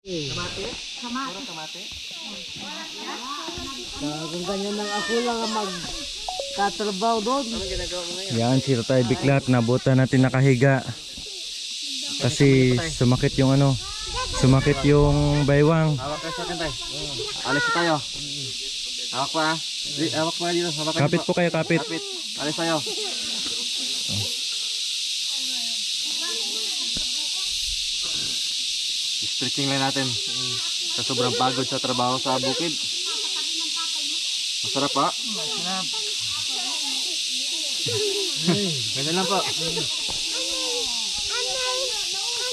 Kamate? Kamate. Puro kamate? Kung ganyan lang ako lang ang magkatrabaho doon. Anong ginagawa mo ngayon? Yan, si Tatay Biklat, nabutan natin nakahiga. Kasi sumakit yung ano, sumakit yung baywang. Hawak ka sa akin tayo. Alis na tayo. Hawak pa ha. Hawak pa dito. Hawak ka Kapit dito. po kayo, kapit. Kapit. Alis tayo. Stretching lang natin. Sa sobrang pagod sa trabaho sa bukid. Masarap pa. Masarap. Ganyan lang po.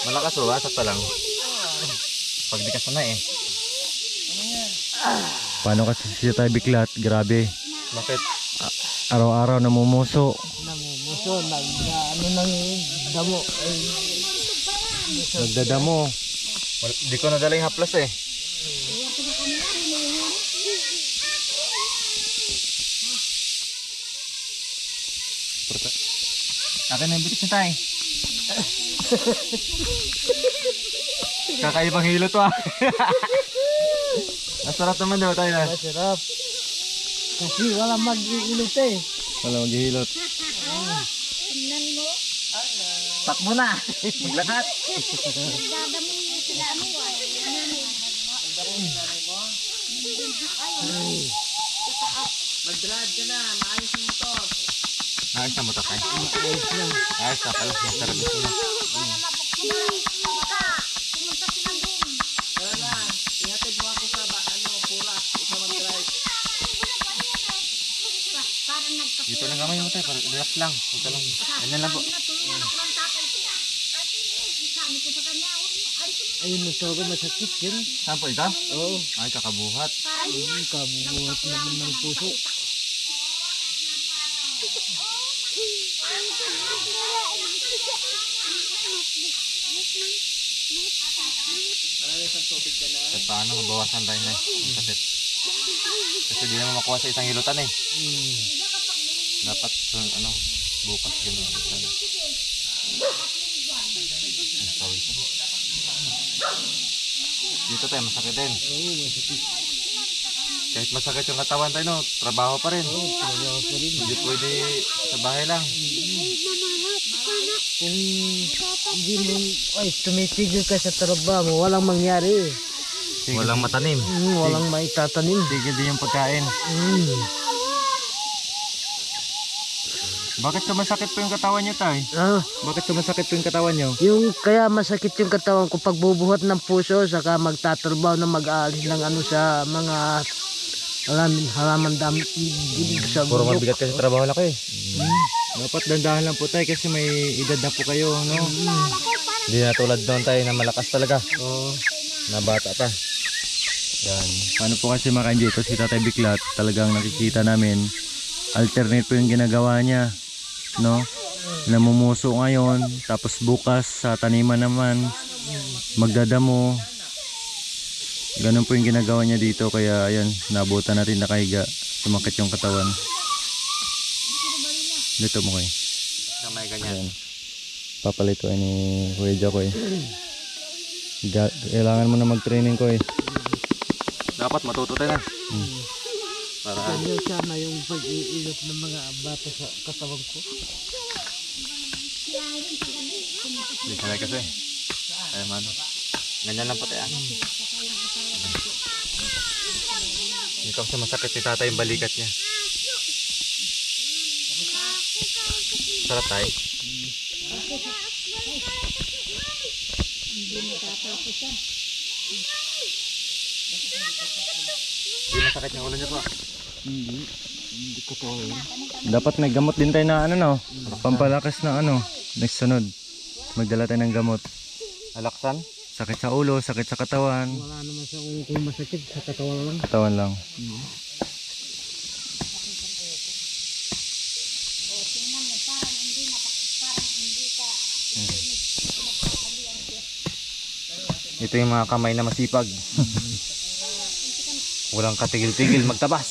Malakas po ba? Sakta lang. Pag di ka sanay eh. Paano kasi si Tatay Biklat, grabe. Bakit? Araw-araw namumuso. Namumuso, ano ng damo. Nagdadamo. Di ko nadala yung haplas eh. Akin na yung bitis niya tayo. Kakaibang hilo to ah. Masarap naman daw tayo na. Masarap. Kasi wala mag-iinit eh. Wala maghihilot. Takbo na. Maglahat. Magdrad ka na, maayos yung motor. Ayos na mo to tayo. Ayos lang. Ayos na pala. Masarap ito na. Wala, ihatid mo ako sa pura. Ikaw mag-drive. Dito lang kamay mo tayo. Relax lang. Huwag ka lang. Ganyan lang po. Ayun, nasawa masakit yun. Saan po ito? Oo. Ay, kakabuhat. Kabubuhat naman ng puso. At paano mabawasan tayo na yung sakit? Kasi di naman makuha sa isang hilutan eh. Dapat ano, bukas gano'n. Ang sawi ko. Dito tayo masakit din. Oo, masakit. Kahit masakit yung katawan tayo, no, trabaho pa rin. Trabaho pa rin. Hindi pwede sa bahay lang. Kung hindi mo tumitigil ka sa trabaho, walang mangyari. Walang matanim. Walang maitatanim. Tigil din yung pagkain. Bakit sumasakit po yung katawan nyo tayo? Ah, Bakit sumasakit po yung katawan nyo? yung kaya masakit yung katawan ko pag bubuhat ng puso saka magtatrabaho na mag-aalis ng ano sa mga halaman dami sa Puro bubuk. mabigat kasi trabaho laki. Dapat dandahan lang po tayo kasi may edad na po kayo, no? Hindi na tulad doon tayo na malakas talaga. Oo. Na bata pa. Yan. Paano po kasi makain dito si Tatay Biklat, talagang nakikita namin, alternate po yung ginagawa niya. No? Namumuso ngayon, tapos bukas sa taniman naman, magdadamo. Ganun po yung ginagawa niya dito, kaya ayan, nabutan natin nakahiga, sumakit yung katawan. Dito mo kayo. Kamay ganyan. Papalituin ni Kuya Jaco eh. Kailangan mo na mag-training ko eh. Dapat matuto tayo na. Para Ganyan sana yung pag-iilot ng mga bata sa katawan ko. hindi sanay kasi. Ay mano. Ganyan lang po tayo. Dito kasi masakit si tatay yung balikat niya. Sarap tayo. Hindi masakit yung ulo niya po. Hindi ko tayo. Dapat may gamot din tayo na ano no, pampalakas na ano, next sunod. Magdala tayo ng gamot. Alaksan? Sakit sa ulo, sakit sa katawan. Wala naman sa kung masakit sa katawan lang. Katawan lang. Ito yung mga kamay na masipag. Walang katigil-tigil magtabas.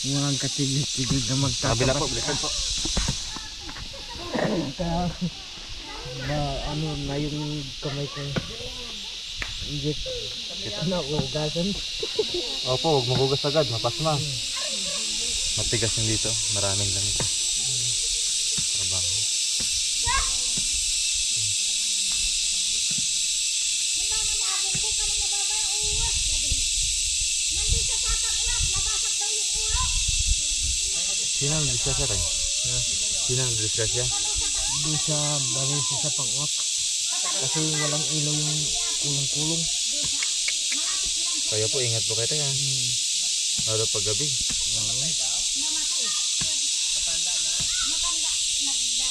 Walang katigil-tigil na Kabila po, magtatabas. bilisan po. Kaya, ano na yung kamay ko. Hindi. Ano, ugasan? Opo, huwag magugas agad, mapasma. Matigas yung dito, maraming lamig. Trabaho. Sino ang disgrasya tayo? Sino ang disgrasya? Doon sa bagay sa pangwak. Kasi walang ilaw yung kulong-kulong. Kaya po, ingat po kayo tayo. Lalo pag gabi.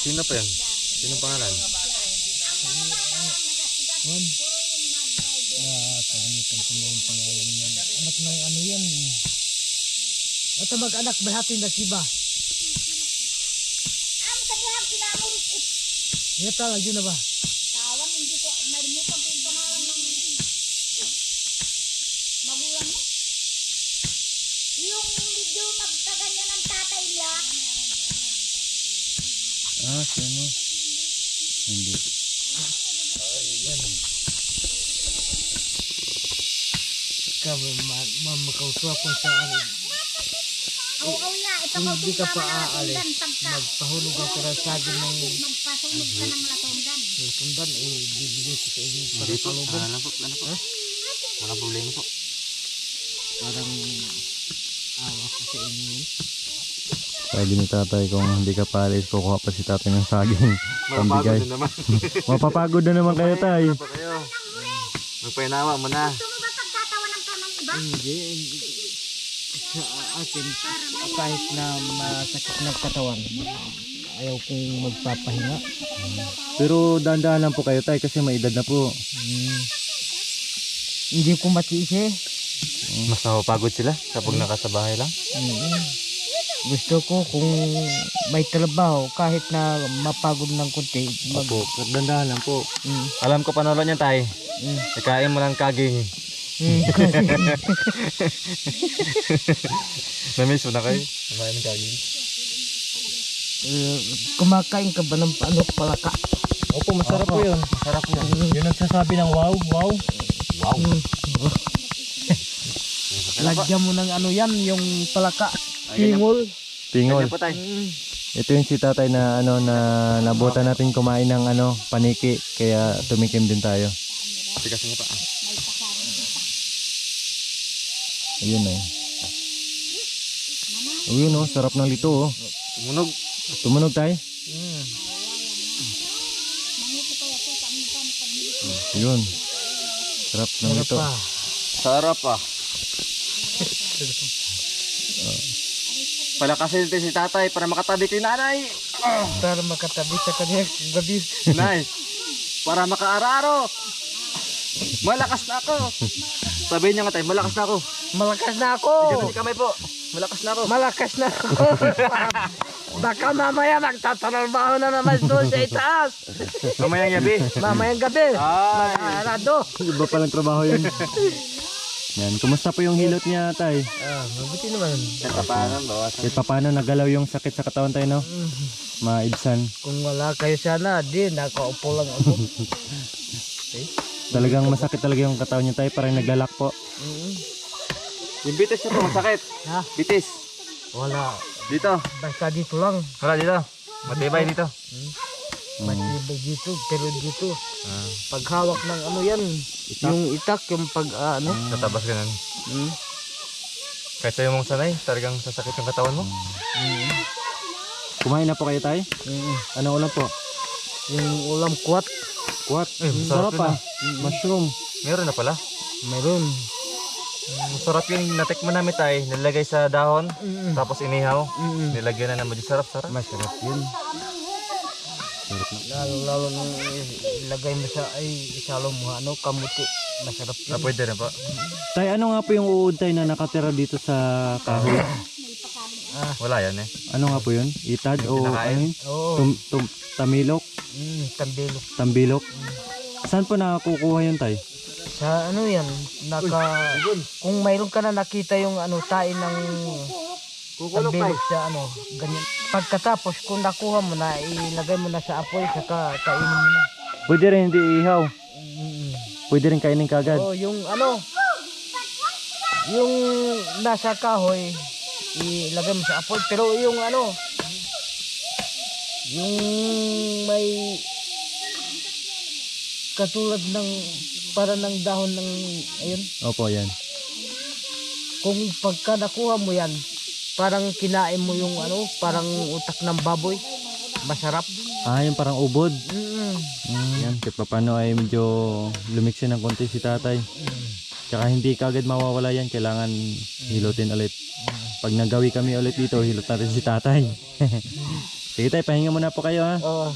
Sino pa yan? Sino pangalan? Juan. Kalimutan ko na yung pangalan niya. Anak ng ano yan. At mag-anak, bahati na siba. Yata, yun na ba? Tawan, hindi ko nalimutan ko yung pangalan ng magulang mo. Yung medyo magkaganya ng tatay niya. Sino? Hindi. Kami mamakautuwa kung saan. Oo ya, Hindi ka pa aalis. Magpahulog Magpahulog ka sa saging ng Magpasunog ka ng latundan. tundan. Bibigay ko sa inyo para Hindi po, palubog. ano po, ano po. Walang problema po. Parang awa ko sa inyo yun. Sabi ni tatay kung hindi ka paalis, kukuha pa si tatay ng saging. Mapapagod Pambigay. din naman. Mapapagod na naman kayo tay. Ano pa kayo? Magpainawa mo na. Gusto mo ba pagtatawanan ka ng iba? Hindi. Sa akin, kahit na masakit ng katawan, ayaw kong magpapahinga. Pero dahan-dahan lang po kayo tay kasi may edad na po. Hindi ko matiis eh. Mas napapagod sila kapag nakasabahay lang. Gusto ko kung may trabaho, kahit na mapagod ng kunti, Opo, dahan-dahan lang po. Mm. Alam ko panalo niyan tay. Ikain mo ng kaging. Namiss mo na kayo? Kumain ng kaging. Kumakain ka ba ng palaka? Opo, masarap po yun. Masarap po yun. Yung nagsasabi ng wow, wow. Wow. Lagyan mo ng ano yan, yung palaka. Ay, ganyan- Tingol. Tingol. Ganyan po tay. Ito yung si tatay na ano na nabutan natin kumain ng ano paniki kaya tumikim din tayo. Tigas niya pa. Ayun eh. Ayun oh, sarap ng lito oh. Tumunog. Tumunog tayo. Ayun. Sarap ng lito. Sarap ah. Palakasin natin si tatay para makatabi kay nanay. Para makatabi sa kanya gabi. Nay, para makaararo. Malakas na ako. Sabihin niya nga tayo, malakas na ako. Malakas na ako. Ganun yung kamay po. Malakas na ako. Malakas na ako. Baka mamaya magtatrabaho na naman doon sa itaas. Mamayang yabi. Mamayang gabi. Ay. Mag-aarado. Iba palang trabaho yun. Yan, kumusta po yung hilot niya tay? Mabuti naman. Ito paano, bawasan. Kahit paano nagalaw yung sakit sa katawan tayo no? Maibsan. Kung wala kayo sana, di nakaupo lang ako. Talagang masakit talaga yung katawan niya tayo, parang naglalak po. Yung bitis niya po, masakit. Ha? Bitis. Wala. Dito. Basta dito lang. Hala, dito. Matibay dito. Matibay dito, pero dito. Pag hawak ng ano yan, yung itak, yung pag ano. Tatabas ka nun. Kahit sa'yo mong sanay, talagang sasakit yung katawan mo. Kumain na po kayo tay? Ano ulam po? Yung ulam kuwat, What? Masarap Sarap pa. yun Mushroom. Meron na pala. meron. Masarap yung natikman namin tayo. Nilagay sa dahon, tapos inihaw. Nilagyan na naman. Sarap-sarap. Masarap yun. Lalo nung ilagay mo sa isalo mo ano, kamuti. Masarap yun. Pwede na pa. Tay, ano nga po yung uod tay na nakatira dito sa kahoy? Wala yan eh. Ano nga po yun? Itad o ano Kinakain? yun? Oo. Tamilok? Tambilo. Tambilok? Saan po nakakukuha yun tay? Sa ano yan, kung mayroon ka na nakita yung ano, tain ng tambilok sa ano, ganyan. Pagkatapos, kung nakuha mo na, ilagay mo na sa apoy, saka kainin mo na. Pwede rin hindi ihaw. pwede rin kainin kagad. Oh, yung ano, yung nasa kahoy, ilagay mo sa apoy. Pero yung ano, yung may katulad ng para ng dahon ng ayun, Opo, yan. kung pagka nakuha mo yan, parang kinain mo yung ano, parang utak ng baboy. Masarap. Yung parang ubod. Mm. Yan, kahit paano ay medyo lumiksi ng konti si tatay. Tsaka hindi kagad mawawala yan, kailangan hilutin ulit. Pag nagawi kami ulit dito, hilot natin si tatay. Sige tay, pahinga muna po kayo ha. Oh.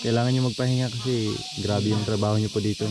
Kailangan nyo magpahinga kasi grabe yung trabaho nyo po dito.